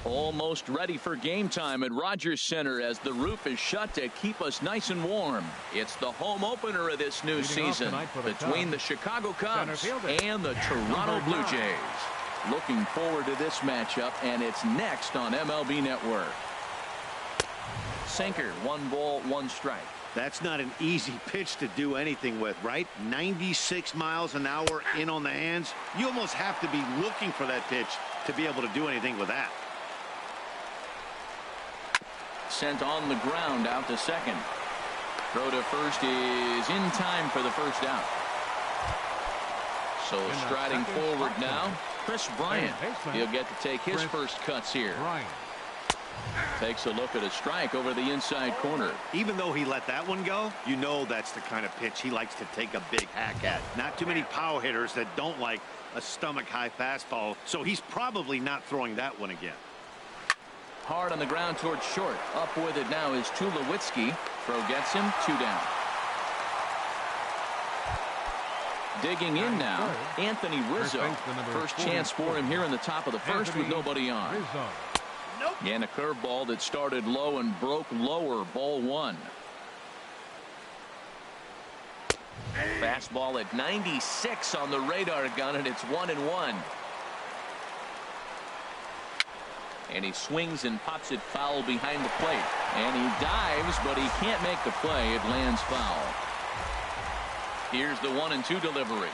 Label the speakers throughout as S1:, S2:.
S1: Almost ready for game time at Rogers Center as the roof is shut to keep us nice and warm. It's the home opener of this new season between the Chicago Cubs and the Toronto Blue Jays. Looking forward to this matchup, and it's next on MLB Network. Sinker, 1 ball, 1 strike.
S2: That's not an easy pitch to do anything with, right? 96 miles an hour in on the hands. You almost have to be looking for that pitch to be able to do anything with that.
S1: Sent on the ground out to second. Throw to first is in time for the first out. So striding forward now, Chris Bryant. He'll get to take his first cuts here. Takes a look at a strike over the inside corner.
S2: Even though he let that one go, you know that's the kind of pitch he likes to take a big hack at. Not too many power hitters that don't like a stomach-high fastball, so he's probably not throwing that one again.
S1: Hard on the ground towards short. Up with it now is Tulowitzki. Throw gets him, 2 down. Digging in now, Anthony Rizzo. First chance for him here in the top of the first with nobody on. And a curveball that started low and broke lower, ball 1. Fastball at 96 on the radar gun, and it's 1-1. And he swings and pops it foul behind the plate. And he dives, but he can't make the play. It lands foul. Here's the 1-2 delivery.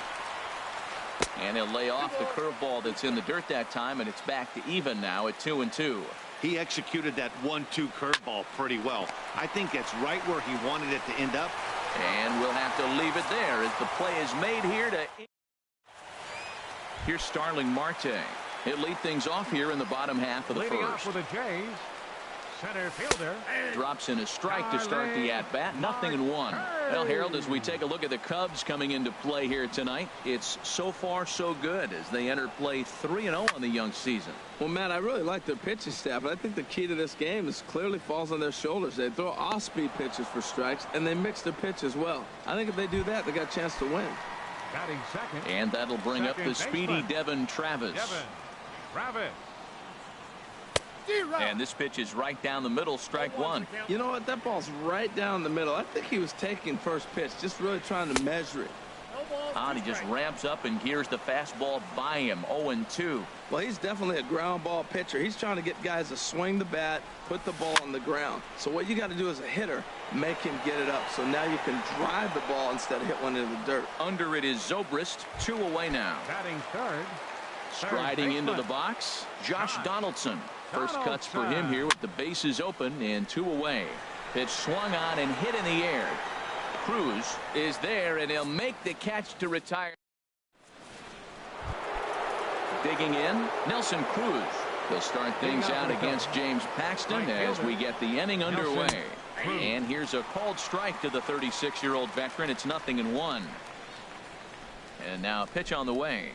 S1: And he'll lay off the curveball that's in the dirt that time, and it's back to even now at 2-2.
S2: He executed that 1-2 curveball pretty well. I think it's right where he wanted it to end up.
S1: And we'll have to leave it there as the play is made here to... Here's Starling Marte. He'll lead things off here in the bottom half of the first.
S3: Off for the Jays, center fielder.
S1: Drops in a strike to start the at-bat. 0-1. Well, Harold, as we take a look at the Cubs coming into play here tonight, it's so far so good as they enter play 3-0 on the young season.
S4: Well, Matt, I really like their pitching staff, but I think the key to this game is clearly falls on their shoulders. They throw off-speed pitches for strikes, and they mix their pitch as well. I think if they do that, they got a chance to win.
S3: Batting second.
S1: And that'll bring up the speedy Devin Travis. And this pitch is right down the middle, strike 1.
S4: You know what? That ball's right down the middle. I think he was taking first pitch, just really trying to measure it.
S1: He just ramps up and gears the fastball by him. 0-2.
S4: Well, he's definitely a ground ball pitcher. He's trying to get guys to swing the bat, put the ball on the ground. So what you got to do as a hitter, make him get it up. So now you can drive the ball instead of hit one into the dirt.
S1: Under it is Zobrist. 2 away now.
S3: Batting third.
S1: Striding into the box, Josh Donaldson. First cuts for him here with the bases open and 2 away. Pitch swung on and hit in the air. Cruz is there, and he'll make the catch to retire. Digging in, Nelson Cruz. He'll start things out against James Paxton as we get the inning underway. And here's a called strike to the 36-year-old veteran. It's 0-1. And now a pitch on the way.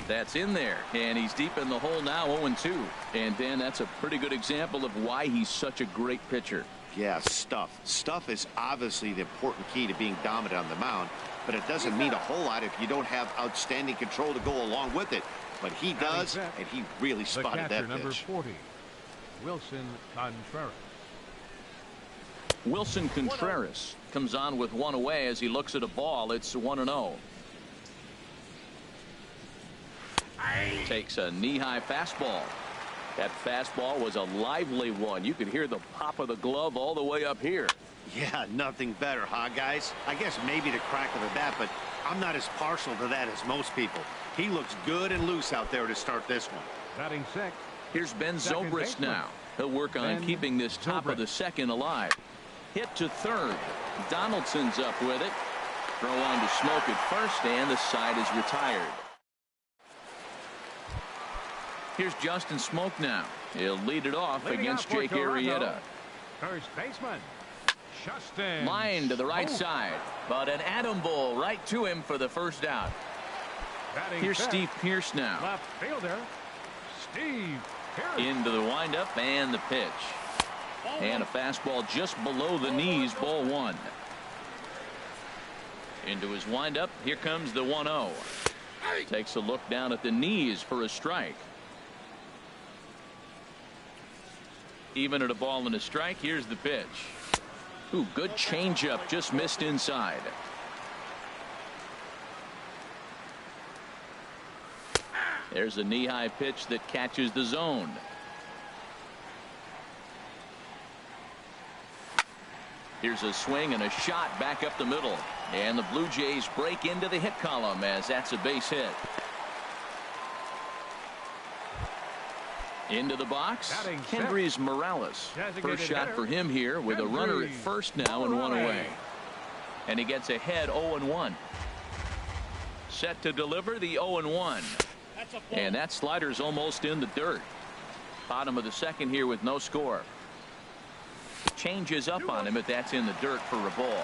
S1: That's in there, and he's deep in the hole now, 0-2. And Dan, that's a pretty good example of why he's such a great pitcher.
S2: Yeah, stuff is obviously the important key to being dominant on the mound, but it doesn't mean a whole lot if you don't have outstanding control to go along with it. But he does, and he really spotted that
S3: number
S2: pitch.
S3: 40, Wilson Contreras.
S1: Wilson Contreras comes on with 1 away as he looks at a ball. It's 1-0. Takes a knee-high fastball. That fastball was a lively one. You could hear the pop of the glove all the way up here.
S2: Yeah, nothing better, huh, guys? I guess maybe the crack of the bat, but I'm not as partial to that as most people. He looks good and loose out there to start this one.
S3: Batting sixth.
S1: Here's Ben Zobrist now. He'll work on keeping this top of the second alive. Hit to third. Donaldson's up with it. Throw on to Smoke at first, and the side is retired. Here's Justin Smoke now. He'll lead it off against Jake Arrieta.
S3: First baseman, Justin.
S1: Line to the right side, but an atom ball right to him for the first out. Here's Steve Pearce now.
S3: Left fielder, Steve Pearce.
S1: Into the windup and the pitch. And a fastball just below the knees, ball 1. Into his windup, here comes the 1-0. Takes a look down at the knees for a strike. Even at a ball and a strike, here's the pitch. Ooh, good changeup, just missed inside. There's a knee-high pitch that catches the zone. Here's a swing and a shot back up the middle. And the Blue Jays break into the hit column as that's a base hit. Into the box, Kendrys Morales. First shot for him here with a runner at first now and one away. And he gets ahead 0-1. Set to deliver the 0-1. And that slider's almost in the dirt. Bottom of the second here with no score. Changes up on him, but that's in the dirt for a ball.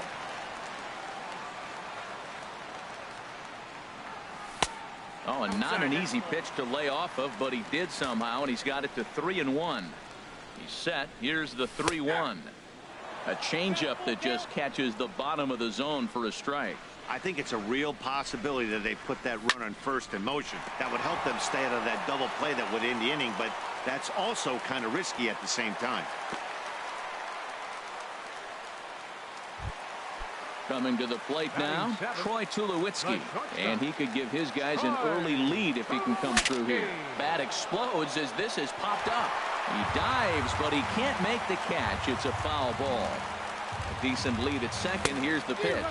S1: Oh, and not an easy pitch to lay off of, but he did somehow, and he's got it to 3-1. He's set. Here's the 3-1. A changeup that just catches the bottom of the zone for a strike.
S2: I think it's a real possibility that they put that runner on first in motion. That would help them stay out of that double play that would end the inning, but that's also kind of risky at the same time.
S1: Coming to the plate now, Troy Tulowitzki, and he could give his guys an early lead if he can come through here. Bat explodes as this is popped up. He dives, but he can't make the catch. It's a foul ball. A decent lead at second. Here's the pitch.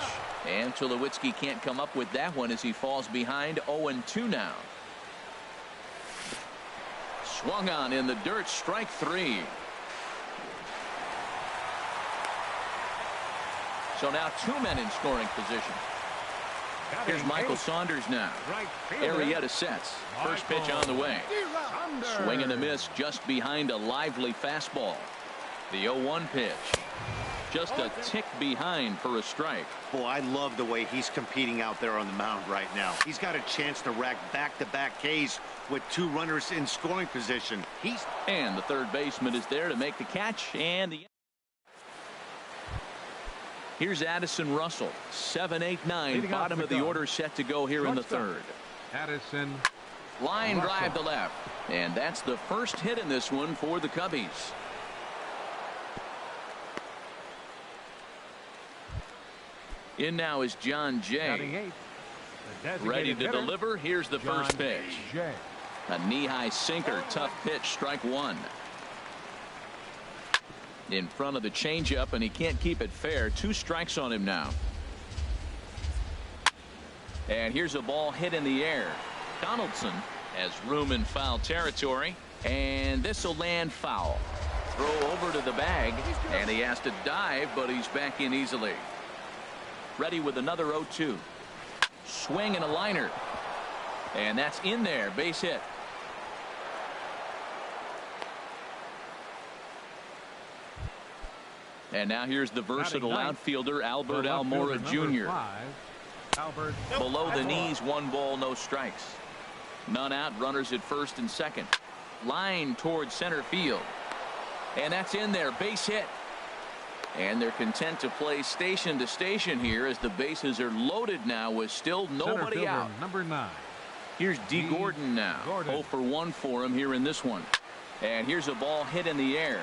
S1: And Tulowitzki can't come up with that one as he falls behind 0-2 now. Swung on in the dirt, strike three. So now two men in scoring position. Here's Michael Saunders now. Arrieta sets. First pitch on the way. Swing and a miss just behind a lively fastball. The 0-1 pitch. Just a tick behind for a strike.
S2: Boy, I love the way he's competing out there on the mound right now. He's got a chance to rack back-to-back Ks with two runners in scoring position.
S1: And the third baseman is there to make the catch. And here's Addison Russell. 7, 8, 9. Bottom of the order set to go here in the third.
S3: Addison.
S1: Line drive to left. And that's the first hit in this one for the Cubbies. In now is John Jay. Ready to deliver. Here's the first pitch. A knee-high sinker. Tough pitch. Strike one. In front of the changeup, and he can't keep it fair. 2 strikes on him now. And here's a ball hit in the air. Donaldson has room in foul territory, and this will land foul. Throw over to the bag, and he has to dive, but he's back in easily. Ready with another 0-2. Swing and a liner. And that's in there. Base hit. And now here's the versatile outfielder, Albert Almora Jr. Below the knees, 1 ball, no strikes. None out, runners at first and second. Line towards center field. And that's in there. Base hit. And they're content to play station to station here as the bases are loaded now with still nobody out.
S3: Number 9.
S1: Here's D. Gordon now. 0 for 1 for him here in this one. And here's a ball hit in the air.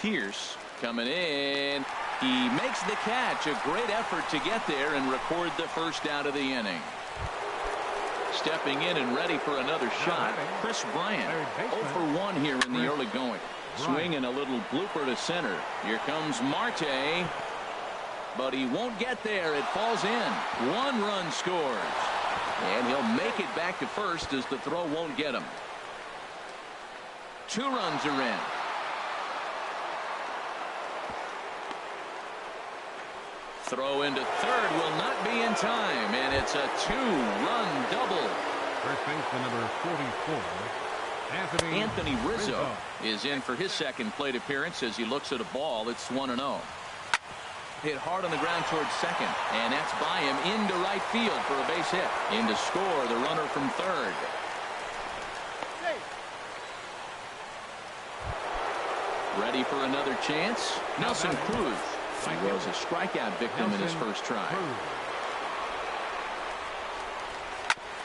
S1: Pierce coming in. He makes the catch. A great effort to get there and record the first out of the inning. Stepping in and ready for another shot, Chris Bryant. 0 for 1 here in the early going. Swing and a little blooper to center. Here comes Marte. But he won't get there. It falls in. 1 run scores. And he'll make it back to first as the throw won't get him. 2 runs are in. Throw into third will not be in time. And it's a 2-run double.
S3: First baseman number 44.
S1: Anthony Rizzo is in for his second plate appearance as he looks at a ball. It's 1-0. Hit hard on the ground towards second, and that's by him into right field for a base hit. In to score the runner from third. Ready for another chance. Nelson Cruz. He was a strikeout victim in his first try.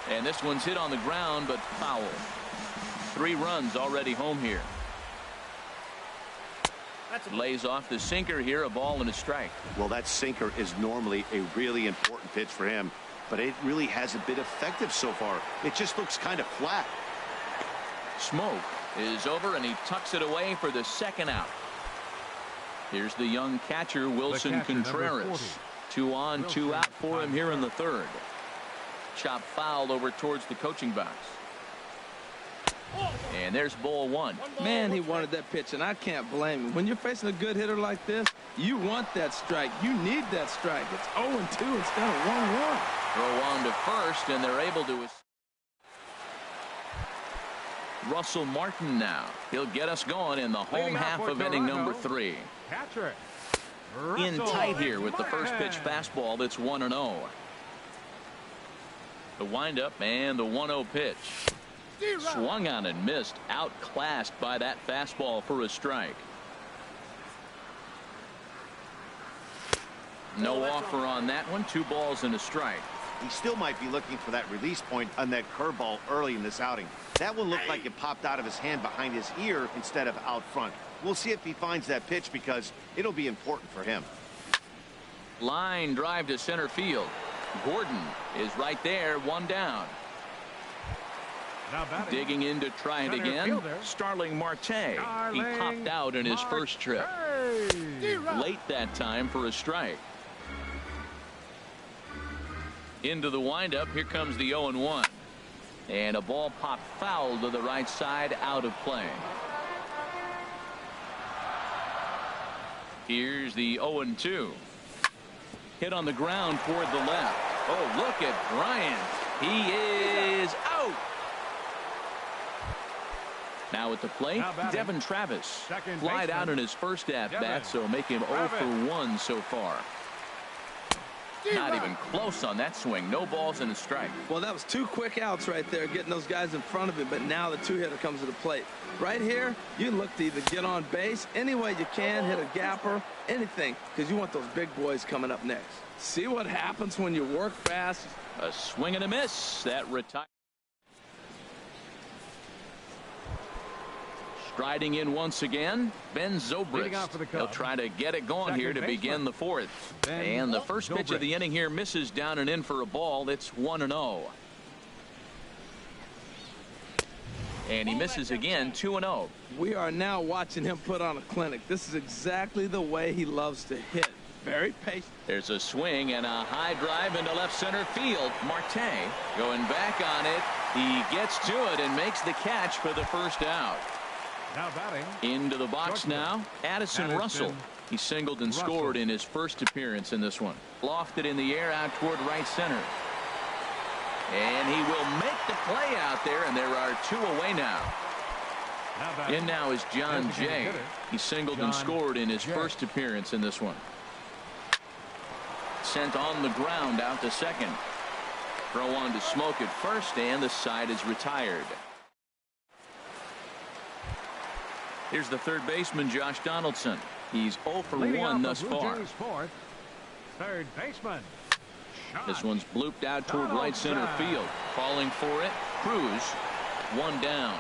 S1: And this one's hit on the ground, but foul. 3 runs already home here. Lays off the sinker here, a ball and a strike.
S2: Well, that sinker is normally a really important pitch for him, but it really hasn't been effective so far. It just looks kind of flat.
S1: Smoke is over, and he tucks it away for the second out. Here's the young catcher, Wilson Contreras. 2 on, 2 out for him here in the third. Chop foul over towards the coaching box. And there's ball 1.
S4: Man, he wanted that pitch, and I can't blame him. When you're facing a good hitter like this, you want that strike. You need that strike. It's 0-2 instead of 1-1.
S1: Throw on to first, and they're able to. Russell Martin now. He'll get us going in the home half of inning number 3.
S3: Catcher.
S1: In tight here with the first pitch fastball that's 1-0. The windup and the 1-0 pitch. Swung on and missed. Outclassed by that fastball for a strike. No offer on that one. 2 balls and a strike.
S2: He still might be looking for that release point on that curveball early in this outing. That one looked like it popped out of his hand behind his ear instead of out front. We'll see if he finds that pitch because it'll be important for him.
S1: Line drive to center field. Gordon is right there, 1 down. Digging in to try it again. Starling Marte. He popped out in his first trip. Late that time for a strike. Into the windup. Here comes the 0-1. And a ball popped foul to the right side, out of play. Here's the 0-2. Hit on the ground toward the left. Oh, look at Bryant. He is out. Now at the plate, Devin Travis. Flied out in his first at-bat, so make him 0 for 1 so far. Not even close on that swing. No balls and a strike.
S4: Well, that was 2 quick outs right there, getting those guys in front of him, but now the 2-hitter comes to the plate. Right here, you look to either get on base any way you can, hit a gapper, anything, because you want those big boys coming up next. See what happens when you work fast?
S1: A swing and a miss. That retired. Striding in once again, Ben Zobrist. He'll try to get it going here to begin the 4th. And the first pitch of the inning here misses down and in for a ball. It's 1-0. And he misses again, 2-0.
S4: We are now watching him put on a clinic. This is exactly the way he loves to hit. Very patient.
S1: There's a swing and a high drive into left center field. Marte going back on it. He gets to it and makes the catch for the first out.
S3: Now batting.
S1: Into the box now, Addison Russell. He singled and scored in his first appearance in this one. Lofted in the air out toward right center. And he will make the play out there, and there are 2 away now. In now is John Jay. He singled and scored in his first appearance in this one. Sent on the ground out to second. Throw on to Smoke at first, and the side is retired. Here's the third baseman, Josh Donaldson. He's 0 for 1 thus far.
S3: Third baseman.
S1: This one's blooped out toward right center field. Calling for it. Cruz, 1 down.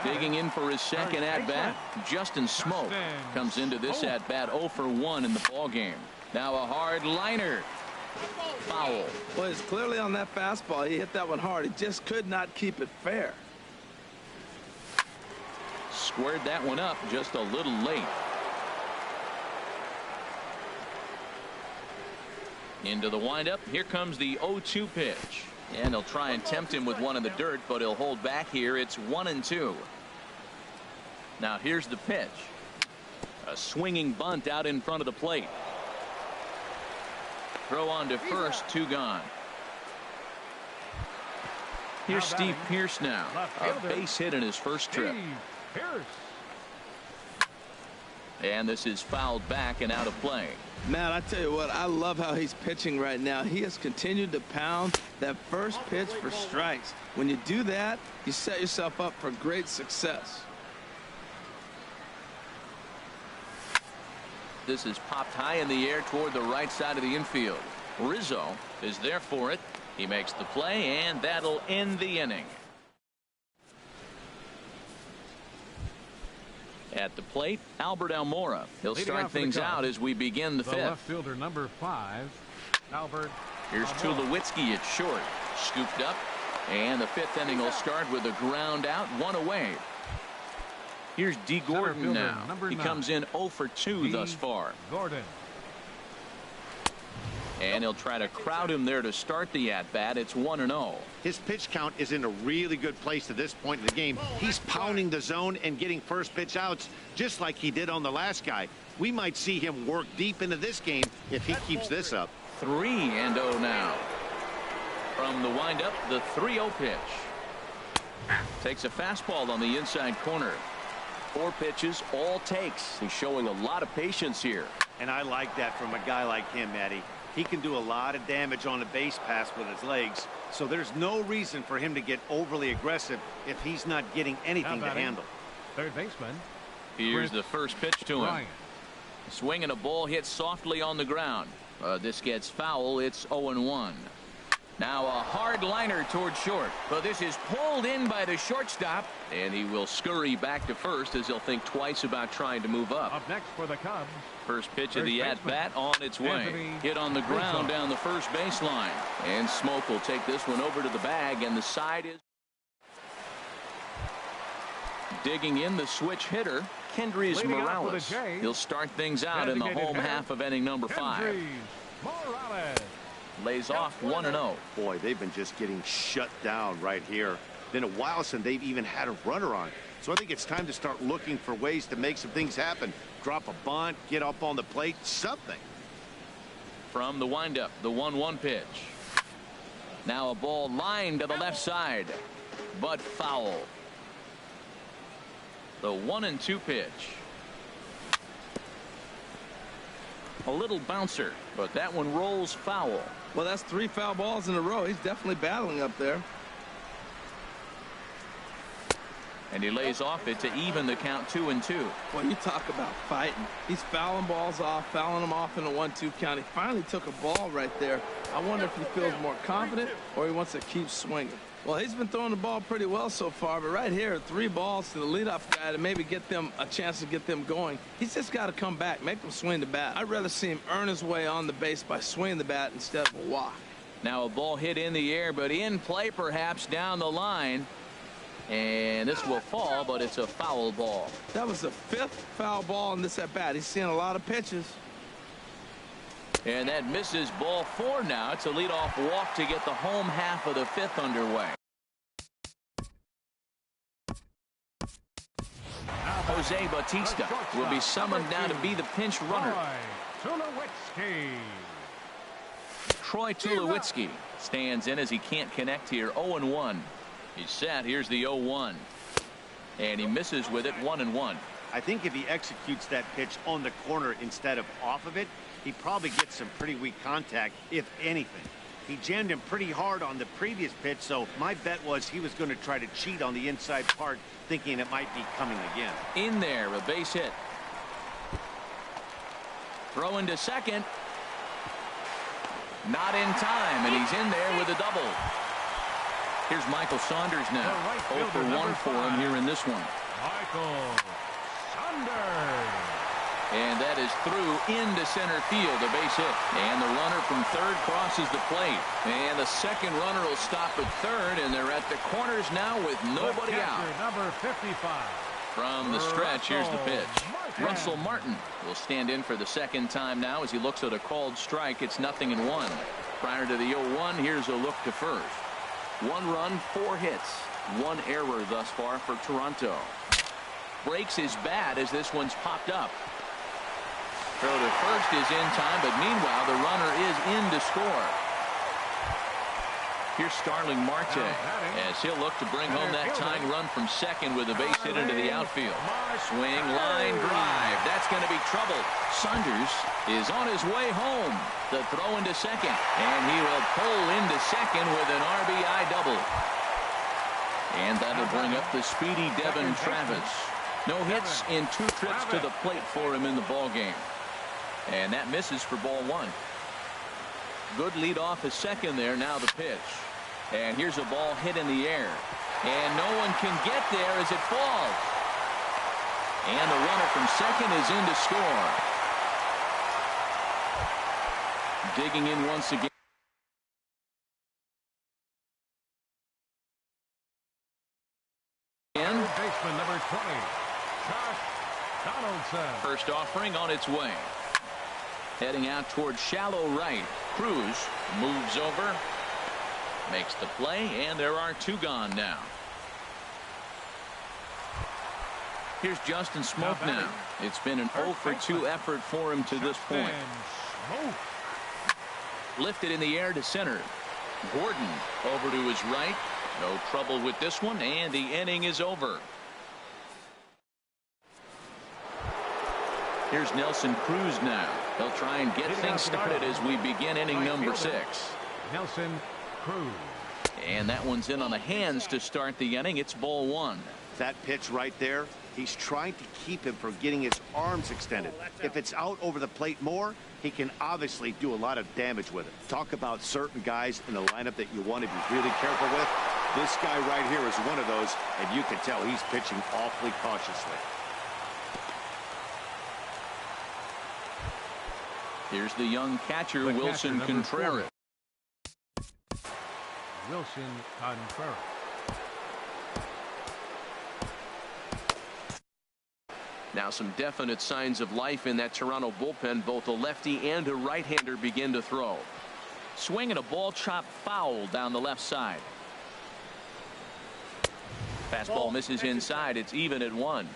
S1: Digging in for his second at-bat, Justin Smoke comes into this at-bat 0 for 1 in the ballgame. Now a hard liner. Foul.
S4: Well, it's clearly on that fastball. He hit that one hard. He just could not keep it fair.
S1: Squared that one up just a little late. Into the windup. Here comes the 0-2 pitch. And he'll try and tempt him with one in the dirt, but he'll hold back here. It's 1-2. Now here's the pitch. A swinging bunt out in front of the plate. Throw on to first, 2 gone. Here's Steve Pearce now. A base hit in his first trip. And this is fouled back and out of play.
S4: Man, I tell you what, I love how he's pitching right now. He has continued to pound that first pitch for strikes. When you do that, you set yourself up for great success.
S1: This is popped high in the air toward the right side of the infield. Rizzo is there for it. He makes the play, and that'll end the inning. At the plate, Albert Almora. He'll
S3: Leading
S1: start
S3: off for the
S1: things
S3: Cubs,
S1: out as we begin the
S3: the
S1: fifth.
S3: left fielder, number 5, Albert.
S1: Here's Tulowitzki at short. Scooped up. And the fifth inning will start with a ground out, one away. Here's D. Gordon now. He comes in 0 for 2 thus far.
S3: Gordon.
S1: And he'll try to crowd him there to start the at-bat. It's 1-0.
S2: His pitch count is in a really good place at this point in the game. He's pounding the zone and getting first pitch outs just like he did on the last guy. We might see him work deep into this game if he keeps this up.
S1: 3-0 now. From the windup, the 3-0 pitch. Takes a fastball on the inside corner. 4 pitches, all takes. He's showing a lot of patience here.
S2: And I like that from a guy like him, Matty. He can do a lot of damage on a base pass with his legs, so there's no reason for him to get overly aggressive if he's not getting anything to handle.
S3: Third baseman.
S1: Here's the first pitch to him. Swing and a ball hit softly on the ground. This gets foul. It's 0-1. Now a hard liner toward short, but this is pulled in by the shortstop, and he will scurry back to first as he'll think twice about trying to move up.
S3: Up next for the Cubs.
S1: First pitch of the at-bat on its way. Hit on the ground down the first baseline. And Smoke will take this one over to the bag, and the side is digging in the switch hitter, Kendrys Morales. He'll start things out in the home half of inning number 5.
S3: Morales.
S1: Lays off 1-0.
S2: Boy, they've been just getting shut down right here. Been a while since they've even had a runner on. So I think it's time to start looking for ways to make some things happen. Drop a bunt, get up on the plate, something.
S1: From the windup, the 1-1 pitch. Now a ball lined to the left side, but foul. The 1-2 pitch. A little bouncer, but that one rolls foul.
S4: Well, that's 3 foul balls in a row. He's definitely battling up there.
S1: And he lays off it to even the count 2-2.
S4: Well, you talk about fighting. He's fouling balls off, fouling them off in a 1-2 count. He finally took a ball right there. I wonder if he feels more confident or he wants to keep swinging. Well, he's been throwing the ball pretty well so far, but right here, 3 balls to the leadoff guy to maybe get them a chance to get them going. He's just got to come back, make them swing the bat. I'd rather see him earn his way on the base by swinging the bat instead of a walk.
S1: Now a ball hit in the air, but in play perhaps down the line. And this will fall, but it's a foul ball.
S4: That was the 5th foul ball in this at bat. He's seeing a lot of pitches.
S1: And that misses ball 4 now. It's a leadoff walk to get the home half of the 5th underway. Jose Bautista will be summoned now to be the pinch runner. Troy Tulowitzki stands in as he can't connect here. 0-1. He's set. Here's the 0-1. And he misses with it. 1-1.
S2: I think if he executes that pitch on the corner instead of off of it, he probably gets some pretty weak contact, if anything. He jammed him pretty hard on the previous pitch, so my bet was he was going to try to cheat on the inside part, thinking it might be coming again.
S1: In there, a base hit. Throw into second. Not in time, and he's in there with a double. Here's Michael Saunders now. 0 for 1 for him here in this one.
S3: Michael Saunders.
S1: And that is through into center field, a base hit. And the runner from third crosses the plate. And the second runner will stop at third, and they're at the corners now with nobody out.
S3: Number 55.
S1: From the stretch, here's the pitch. Russell Martin will stand in for the second time now as he looks at a called strike. It's 0-1. Prior to the 0-1, here's a look to first. 1 run, 4 hits, 1 error thus far for Toronto. Breaks his bat as this one's popped up. Throw to first is in time, but meanwhile the runner is in to score. Here's Starling Marte as he'll look to bring home that tying run from second with a base hit into the outfield. Swing, line drive. That's going to be trouble. Saunders is on his way home. The throw into second, and he will pull into second with an RBI double. And that'll bring up the speedy Devin Travis. No hits in 2 trips to the plate for him in the ballgame. And that misses for ball 1. Good lead off his second there. Now the pitch. And here's a ball hit in the air. And no one can get there as it falls. And the runner from second is in to score. Digging in once again.
S3: Baseman number 20, Josh Donaldson.
S1: First offering on its way. Heading out towards shallow right. Cruz moves over, makes the play, and there are two gone now. Here's Justin Smoke now. It's been an 0 for 2 effort for him to this point. Lifted in the air to center. Gordon over to his right. No trouble with this one, and the inning is over. Here's Nelson Cruz now. He'll try and get things started as we begin inning number 6.
S3: Nelson Cruz.
S1: And that one's in on the hands to start the inning. It's ball 1.
S2: That pitch right there, he's trying to keep him from getting his arms extended. If it's out over the plate more, he can obviously do a lot of damage with it. Talk about certain guys in the lineup that you want to be really careful with. This guy right here is one of those, and you can tell he's pitching awfully cautiously.
S1: Here's the young catcher, Wilson Contreras.
S3: Wilson Contreras.
S1: Now some definite signs of life in that Toronto bullpen. Both a lefty and a right-hander begin to throw. Swing and a ball chopped foul down the left side. Fastball misses inside. It's even at 1.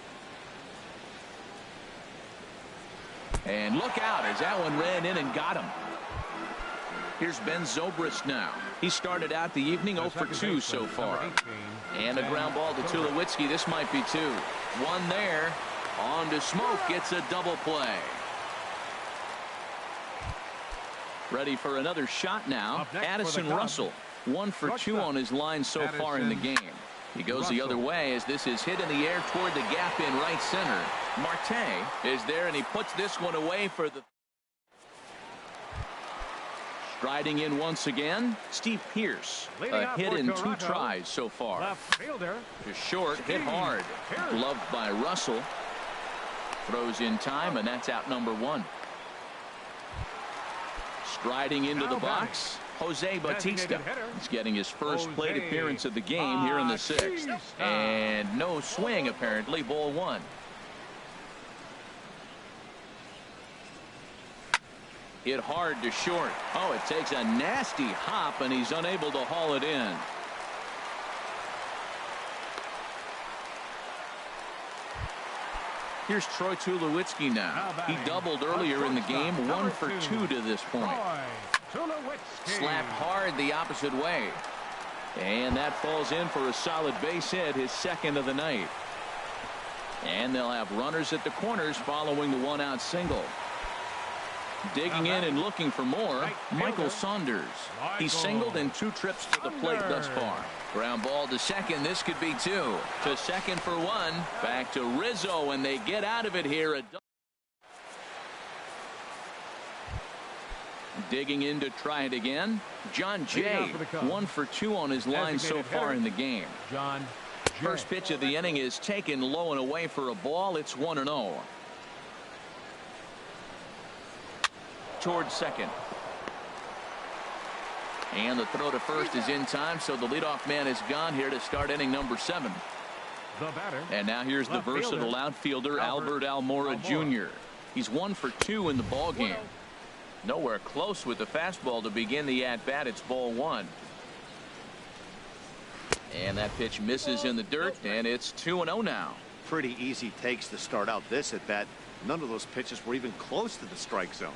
S1: And look out as that one ran in and got him. Here's Ben Zobrist now. He started out the evening 0 for 2 so far. And a ground ball to Tulowitzki. This might be 2. 1 there. On to Smoke. Gets a double play. Ready for another shot now. Addison Russell. 1 for 2 on his line so far in the game. He goes the other way as this is hit in the air toward the gap in right center. Marte is there, and he puts this one away for the... Striding in once again, Steve Pearce. A hit in 2 tries so far.
S3: Left fielder.
S1: To short, hit hard. Gloved by Russell. Throws in time, and that's out number 1. Striding into the box, Jose Bautista. He's getting his first plate appearance of the game here in the 6th. And no swing, apparently. Ball 1. Hit hard to short. Oh, it takes a nasty hop, and he's unable to haul it in. Here's Troy Tulowitzki now. He doubled earlier in the game. 1 for 2 to this point. Slapped hard the opposite way. And that falls in for a solid base hit, his second of the night. And they'll have runners at the corners following the 1-out single. Digging in and looking for more, Michael Saunders. He's singled in 2 trips to the plate thus far. Ground ball to second. This could be 2. To second for 1. Back to Rizzo, and they get out of it here. Digging in to try it again. John Jay. 1 for 2 on his line so far in the game. First pitch of the inning is taken low and away for a ball. It's 1-0. Towards second. And the throw to first is in time, so the leadoff man is gone here to start inning number 7. And now here's the versatile outfielder Albert Almora Jr. He's 1 for 2 in the ball game. Nowhere close with the fastball to begin the at-bat. It's ball 1. And that pitch misses in the dirt, and it's 2-0 now.
S2: Pretty easy takes to start out this at-bat. None of those pitches were even close to the strike zone.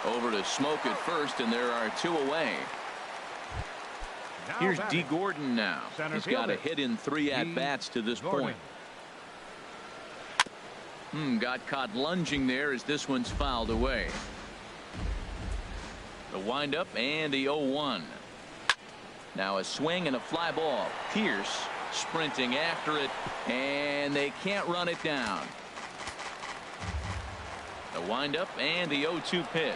S1: Over to Smoke at first, and there are 2 away. Here's D. Gordon now. He's got a hit in 3 at-bats to this point. Got caught lunging there as this one's fouled away. The windup and the 0-1. Now a swing and a fly ball. Pierce sprinting after it, and they can't run it down. The windup and the 0-2 pitch.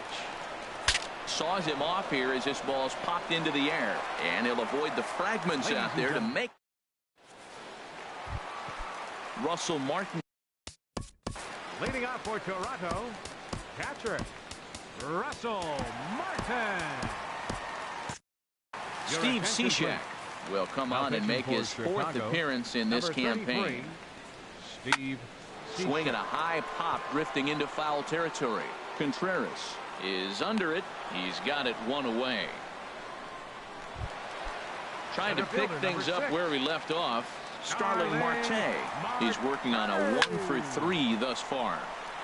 S1: Saws him off here as this ball's popped into the air, and he'll avoid the fragments out there to make. Russell Martin.
S3: Leading off for Toronto, catcher Russell Martin.
S1: Steve Cishek will come on and make his fourth appearance in this campaign.
S3: Steve
S1: Swinging a high pop, drifting into foul territory. Contreras is under it. He's got it one away. Trying to pick things up where he left off. Starling Marte. He's working on a 1-for-3 thus far.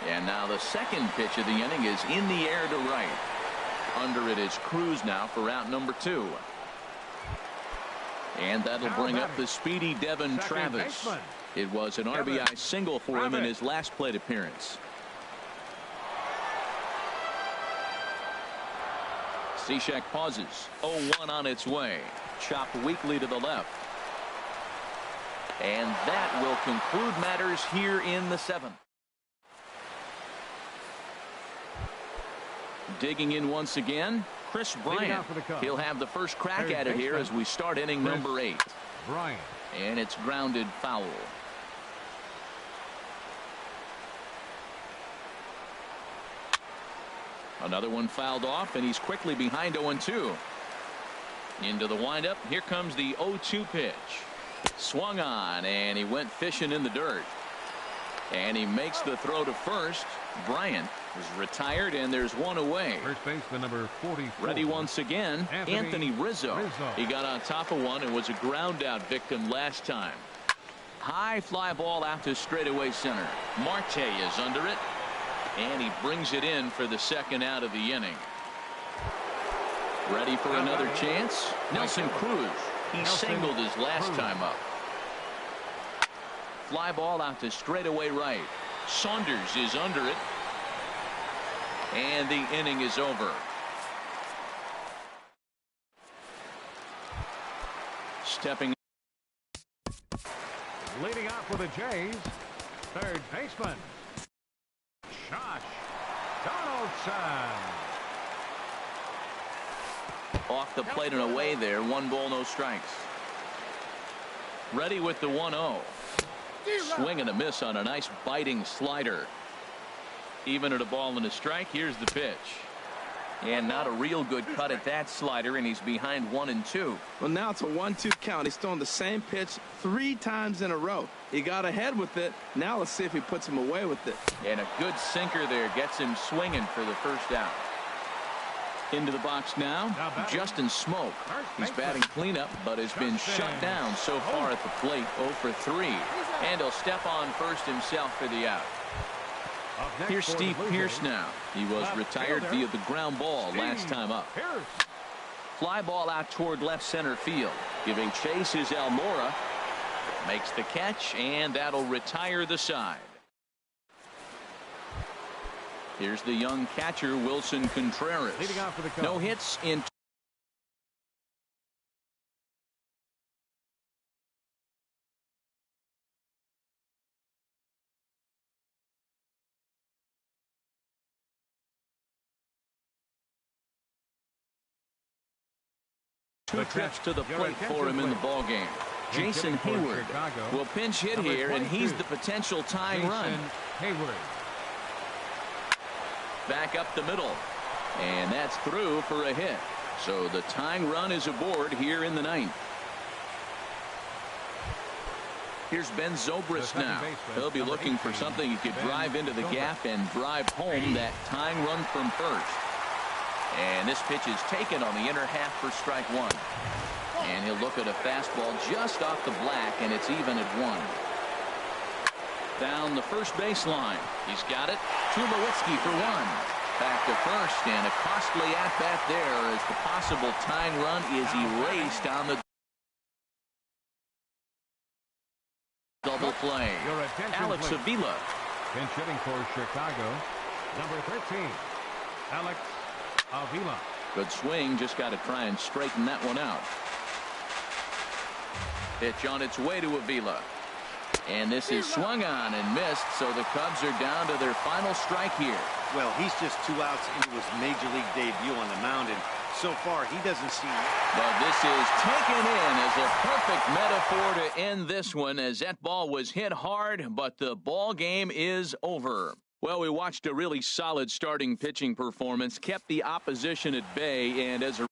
S1: And now the second pitch of the inning is in the air to right. Under it is Cruz now for out number 2. And that'll bring up the speedy Devin Travis. It was an RBI single for him in his last plate appearance. Cishek pauses. 0-1 on its way. Chopped weakly to the left. And that will conclude matters here in the 7th. Digging in once again, Chris Bryant. He'll have the first crack at it here as we start inning number 8.
S3: Bryant.
S1: And it's grounded foul. Another one fouled off, and he's quickly behind 0-2. Into the windup. Here comes the 0-2 pitch. Swung on, and he went fishing in the dirt. And he makes the throw to first. Bryant is retired, and there's one away.
S3: First baseman number 44.
S1: Ready once again, Anthony Rizzo. He got on top of one and was a ground out victim last time. High fly ball out to straightaway center. Marte is under it, and he brings it in for the second out of the inning. Ready for another chance? Nelson Cruz. He singled his last time up. Fly ball out to straightaway right. Saunders is under it. And the inning is over. Stepping.
S3: Leading off for the Jays, third baseman Josh Donaldson.
S1: Off the plate and away there. 1 ball, no strikes. Ready with the 1-0. Swing and a miss on a nice biting slider. Even at a ball and a strike. Here's the pitch. And not a real good cut at that slider, and he's behind 1-2.
S4: Well, now it's a 1-2 count. He's throwing the same pitch 3 times in a row. He got ahead with it. Now let's see if he puts him away with it.
S1: And a good sinker there gets him swinging for the first out. Into the box now, Justin Smoke. He's batting cleanup, but has been shut down so far at the plate. 0-for-3. And he'll step on first himself for the out. Here's Steve Pearce now. He was retired via the ground ball last time up. Fly ball out toward left center field. Giving chase is Almora. Makes the catch, and that'll retire the side. Here's the young catcher, Wilson Contreras. No hits in. Two trips to the plate for him in the ballgame. Jason Hayward will pinch hit here, and he's the potential tying run. Back up the middle, and that's through for a hit. So the tying run is aboard here in the 9th. Here's Ben Zobrist now. He'll be looking for something he could drive into the gap and drive home that tying run from first. And this pitch is taken on the inner half for strike 1. And he'll look at a fastball just off the black, and it's even at 1. Down the first baseline. He's got it. Tulowitzki for 1. Back to first, and a costly at-bat there as the possible tying run is erased on the double play. Alex Avila.
S3: Pinch hitting for Chicago, number 13, Alex Avila.
S1: Good swing. Just got to try and straighten that one out. Pitch on its way to Avila. And this is swung on and missed, so the Cubs are down to their final strike here.
S2: Well, he's just 2 outs into his major league debut on the mound, and So far, he doesn't see.
S1: But this is taken in as a perfect metaphor to end this one, as that ball was hit hard, but the ball game is over. Well, we watched a really solid starting pitching performance, kept the opposition at bay, and as a